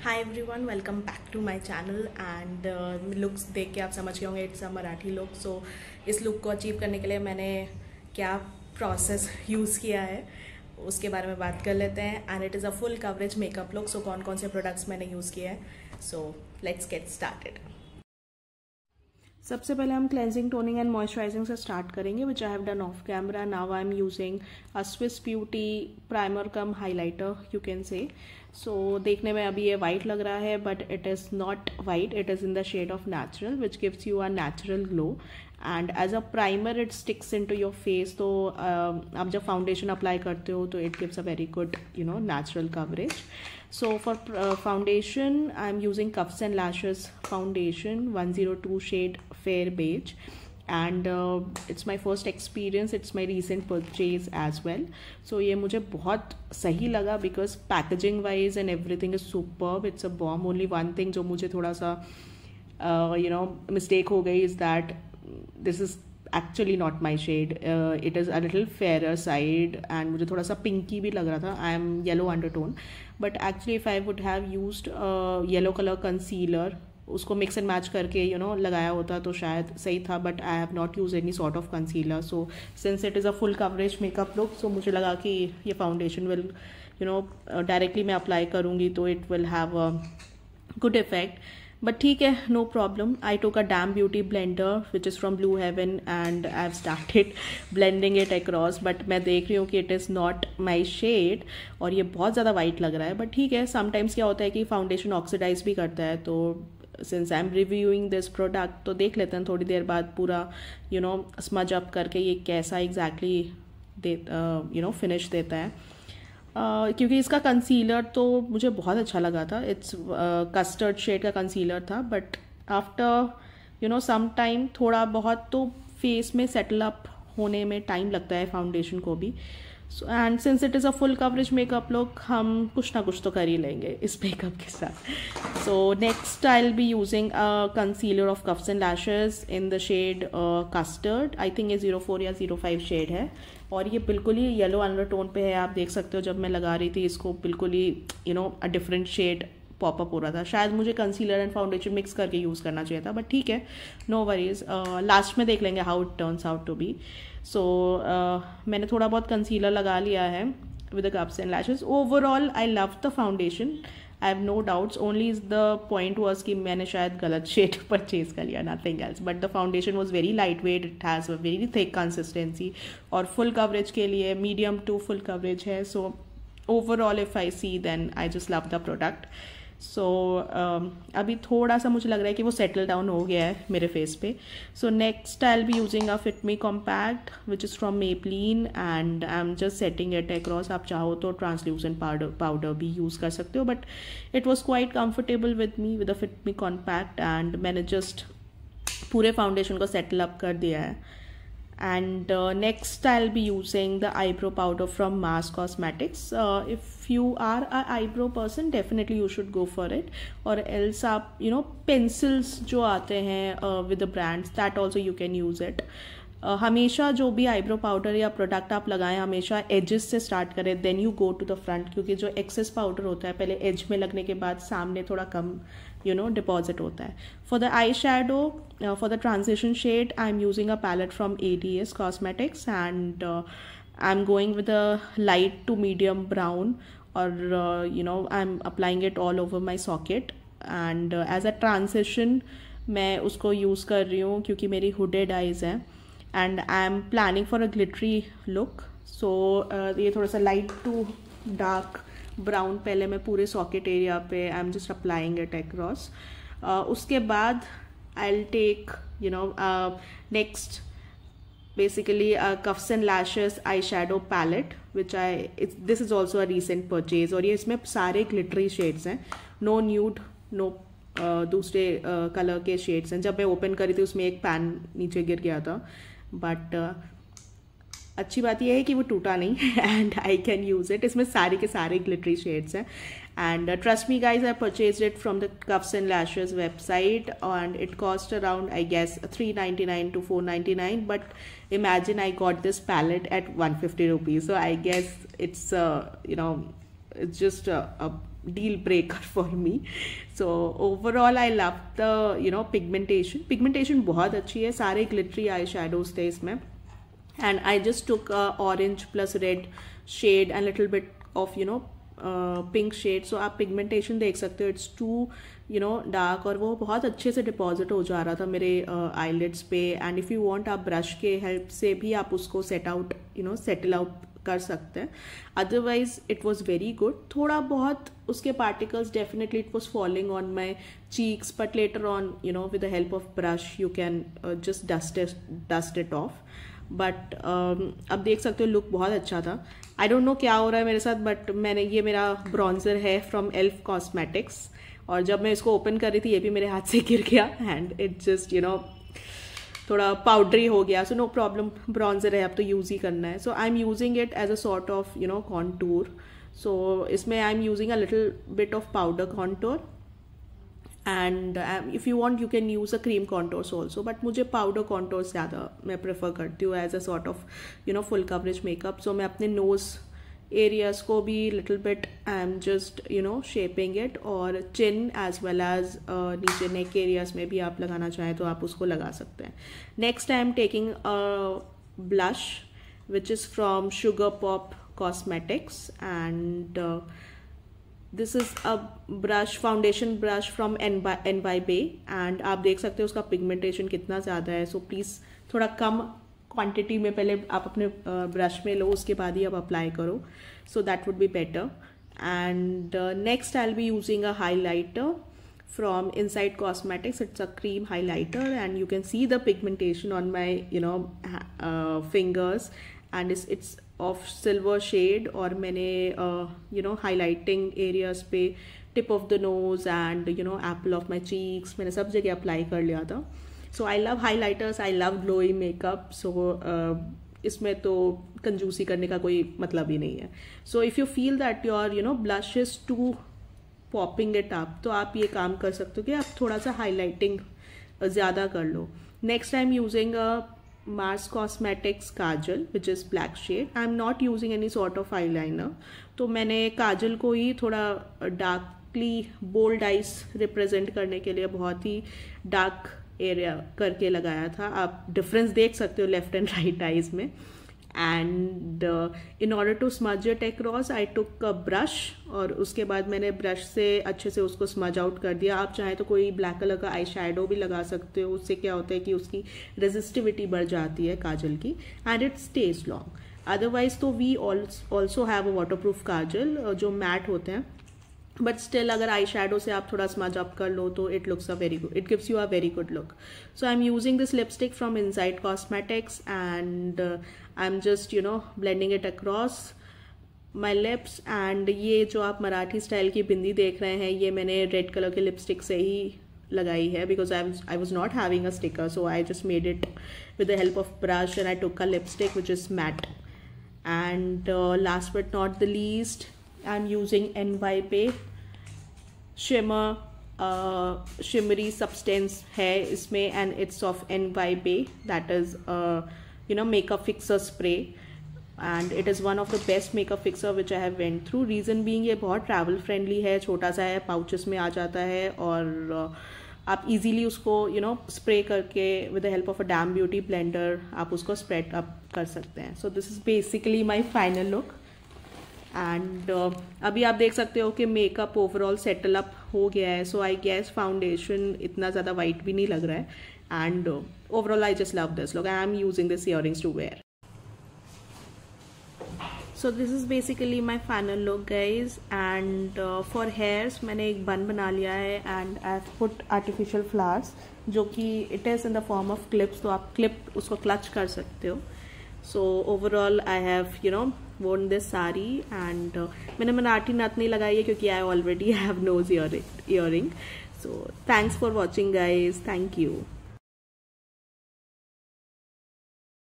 Hi everyone, welcome back to my channel. And looks देख के आप समझ गए होंगे it's a Marathi look. So इस लुक को अचीव करने के लिए मैंने क्या प्रोसेस यूज़ किया है उसके बारे में बात कर लेते हैं। And it is a full coverage makeup look. So कौन कौन से प्रोडक्ट्स मैंने यूज़ किया है, सो लेट्स गेट स्टार्टेड। सबसे पहले हम क्लेंजिंग, टोनिंग एंड मॉइस्चराइजिंग से स्टार्ट करेंगे, which I have done off camera. Now I am using a Swiss Beauty primer cum highlighter, you can say. So देखने में अभी ये वाइट लग रहा है, but it is not white, it is in the shade of natural, which gives you a natural glow. And as a primer it sticks into your face. तो आप जब फाउंडेशन अप्लाई करते हो तो it gives a very good natural coverage. So for foundation, I'm using Cuffs and Lashes foundation 102 shade Fair Beige, and it's my first experience, it's my recent purchase as well. So ये मुझे बहुत सही लगा because packaging wise and everything is superb, it's a bomb. Only one thing जो मुझे थोड़ा सा mistake हो गई is that this is actually not my shade. It is a little fairer side and मुझे थोड़ा सा पिंकी भी लग रहा था. I am yellow undertone, but actually if I would have used yellow color concealer, उसको मिक्स एंड मैच करके लगाया होता तो शायद सही था. But I have not use any sort of concealer. So since it is a full coverage makeup look, so मुझे लगा कि ये फाउंडेशन विल डायरेक्टली मैं अप्लाई करूँगी तो it will have a good effect. But ठीक है, no problem. I took a dam beauty blender which is from Blue Heaven and I have started blending it across. But मैं देख रही हूँ कि it is not my shade और ये बहुत ज़्यादा वाइट लग रहा है. बट ठीक है, समटाइम्स क्या होता है कि फाउंडेशन ऑक्सीडाइज भी करता है. तो since I am reviewing this product तो देख लेते हैं थोड़ी देर बाद पूरा स्मज अप करके ये कैसा एग्जैक्टली फिनिश देता है. क्योंकि इसका कंसीलर तो मुझे बहुत अच्छा लगा था. इट्स कस्टर्ड शेड का कंसीलर था, बट आफ्टर सम टाइम थोड़ा बहुत तो फेस में सेटल अप होने में टाइम लगता है फाउंडेशन को भी. And since it is a full coverage makeup look, हम कुछ ना कुछ तो कर ही लेंगे इस मेकअप के साथ. So next I will be using a concealer of cuffs and lashes in the shade custard. I think ये 04 या 05 शेड है और ये बिल्कुल ही येलो अंडरटोन पे है. आप देख सकते हो जब मैं लगा रही थी इसको बिल्कुल ही अ डिफरेंट शेड पॉपअप हो रहा था. शायद मुझे कंसीलर एंड फाउंडेशन मिक्स करके यूज़ करना चाहिए था, बट ठीक है, नो वरीज. लास्ट में देख लेंगे how it turns out to be. So मैंने थोड़ा बहुत कंसीलर लगा लिया है with the cups and lashes. Overall I love the foundation, I have no doubts. Only is the point was कि मैंने शायद गलत शेड परचेज कर लिया, nothing else. But the foundation was very light weight, it has a very thick consistency और full coverage के लिए medium to full coverage है. सो overall if I see then I just love the product. So अभी थोड़ा सा मुझे लग रहा है कि वो सेटल डाउन हो गया है मेरे फेस पे. So next I will be using a Fit Me compact which is from Maybelline and I am just setting it across. आप चाहो तो ट्रांसल्यूसेंट पाउडर भी यूज़ कर सकते हो, but it was quite comfortable with me with a Fit Me compact. And मैंने just पूरे foundation को सेटल अप कर दिया है. And next I'll be using the eyebrow powder from Mars Cosmetics. If you are a eyebrow person, definitely you should go for it. Or else आप pencils जो आते हैं with the brands, that also you can use it. हमेशा जो भी eyebrow powder या product आप लगाएं हमेशा एजेस से स्टार्ट करें, then you go to the front. क्योंकि जो एक्सेस पाउडर होता है पहले एज में लगने के बाद सामने थोड़ा कम डिपॉजिट होता है. For the eye shadow, for the transition shade, I am using a palette from ADS Cosmetics and I am going with a light to medium brown और I am applying it all over my socket. And as a transition मैं उसको use कर रही हूँ क्योंकि मेरी hooded eyes हैं and I am planning for a glittery look. So ये थोड़ा सा लाइट टू डार्क ब्राउन पहले मैं पूरे सॉकेट एरिया पे I am just applying it across. उसके बाद I will take next basically a cuffs and lashes eyeshadow palette which this is also a recent purchase और ये इसमें सारे glittery shades हैं, no nude, no दूसरे colour के शेड्स हैं. जब मैं ओपन करी थी उसमें एक पैन नीचे गिर गया था, बट अच्छी बात यह है कि वो टूटा नहीं and I can use it. इसमें सारे के सारे ग्लिटरी शेड्स हैं. And trust me guys, I purchase it from the cuffs and lashes website and it cost around I guess $399 to $499. But imagine I got this palette at 150 rupees. So I guess it's just a deal breaker for me. So overall I love the pigmentation बहुत अच्छी है, सारे glittery eye shadows थे इसमें, and I just took orange plus red shade and little bit of pink shade. So आप pigmentation देख सकते हो, it's too डार्क, और वो बहुत अच्छे से डिपॉजिट हो जा रहा था मेरे आईलिड्स पे. एंड इफ़ यू वांट आप ब्रश के हेल्प से भी आप उसको सेटल आउट कर सकते हैं. Otherwise it was very good. थोड़ा बहुत उसके particles definitely it was falling on my cheeks, but later on with the help of brush you can just dust it of. But अब देख सकते हो लुक बहुत अच्छा था. आई डोंट नो क्या हो रहा है मेरे साथ, बट ये मेरा ब्रॉन्जर है फ्रॉम एल्फ कॉस्मेटिक्स, और जब मैं इसको ओपन कर रही थी ये भी मेरे हाथ से गिर गया एंड इट जस्ट थोड़ा पाउडरी हो गया. सो नो प्रॉब्लम, ब्रॉन्जर है अब तो यूज़ ही करना है. So I am using it as a sort of contour. So इसमें I am using a little bit of powder contour, and if you want you can use a cream contours also, but मुझे powder contours ज़्यादा मैं prefer करती हूँ as a sort of full coverage makeup. So मैं अपने nose areas को भी little bit I am just shaping it, और चिन एज वेल एज नीचे नेक एरियाज में भी आप लगाना चाहें तो आप उसको लगा सकते हैं. Next I am taking blush which is from sugar pop cosmetics, and this is a brush, foundation brush from NYBay, and आप देख सकते हो उसका पिगमेंटेशन कितना ज़्यादा है. सो प्लीज़ थोड़ा कम क्वांटिटी में पहले आप अपने ब्रश में लो, उसके बाद ही आप अप्लाई करो, so that would be better. And next I will be using a highlighter from Inside Cosmetics. It's a cream highlighter, and you can see the pigmentation on my fingers, and it's of silver shade. और मैंने highlighting areas पे tip of the nose and apple of my cheeks मैंने सब जगह apply कर लिया था. So I love highlighters, I love glowy makeup. So इसमें तो कंजूसी करने का कोई मतलब ही नहीं है. So if you feel that your blush is too popping it up, तो आप ये काम कर सकते हो कि आप थोड़ा सा हाईलाइटिंग ज़्यादा कर लो. Next I am using Mars Cosmetics kajal which is black shade. I am not using any sort of eyeliner, तो मैंने काजल को ही थोड़ा डार्कली बोल्ड आइज रिप्रेजेंट करने के लिए बहुत ही डार्क एरिया करके लगाया था. आप डिफरेंस देख सकते हो लेफ्ट एंड राइट आइज में. And in order to smudge it across I took a brush, और उसके बाद मैंने ब्रश से अच्छे से उसको स्मज आउट कर दिया. आप चाहें तो कोई ब्लैक कलर का आई शैडो भी लगा सकते हो. उससे क्या होता है कि उसकी रेजिस्टिविटी बढ़ जाती है काजल की, and it stays long. Otherwise तो we also have a waterproof kajal जो मैट होते हैं, बट स्टिल अगर आई शेडो से आप थोड़ा स्मज अप कर लो तो it looks a very good, it gives you a very good look. So I am using this lipstick from inside cosmetics, and I am just blending it across my lips. And ये जो आप Marathi style की बिंदी देख रहे हैं, ये मैंने red colour के लिपस्टिक से ही लगाई है, because I was not having a sticker, so I just made it with the help of brush, and I took a lipstick which is matte. And last but not the least, I'm using NYBay shimmery substance है इसमें, and it's of NYBay, that is makeup fixer spray, and it is one of the best makeup fixer which I have went through. reason being ये बहुत travel friendly है, छोटा सा है, pouches में आ जाता है, और आप easily उसको spray करके with the help of a damn beauty blender आप उसको spread up कर सकते हैं. so this is basically my final look. And अभी आप देख सकते हो कि मेकअप ओवरऑल सेटल अप हो गया है. सो आई गेस फाउंडेशन इतना ज़्यादा वाइट भी नहीं लग रहा है, and overall I just love this look. I am using this earrings to wear. So this is basically my final look guys. And for hairs मैंने एक बन बना लिया है, and I have put artificial flowers जो कि it is in the form of clips, तो आप clip उसको क्लच कर सकते हो. So overall I have worn this saree, and मैंने मराठी नथ नहीं लगाई है क्योंकि I already have nose earring. So thanks for watching guys. Thank you.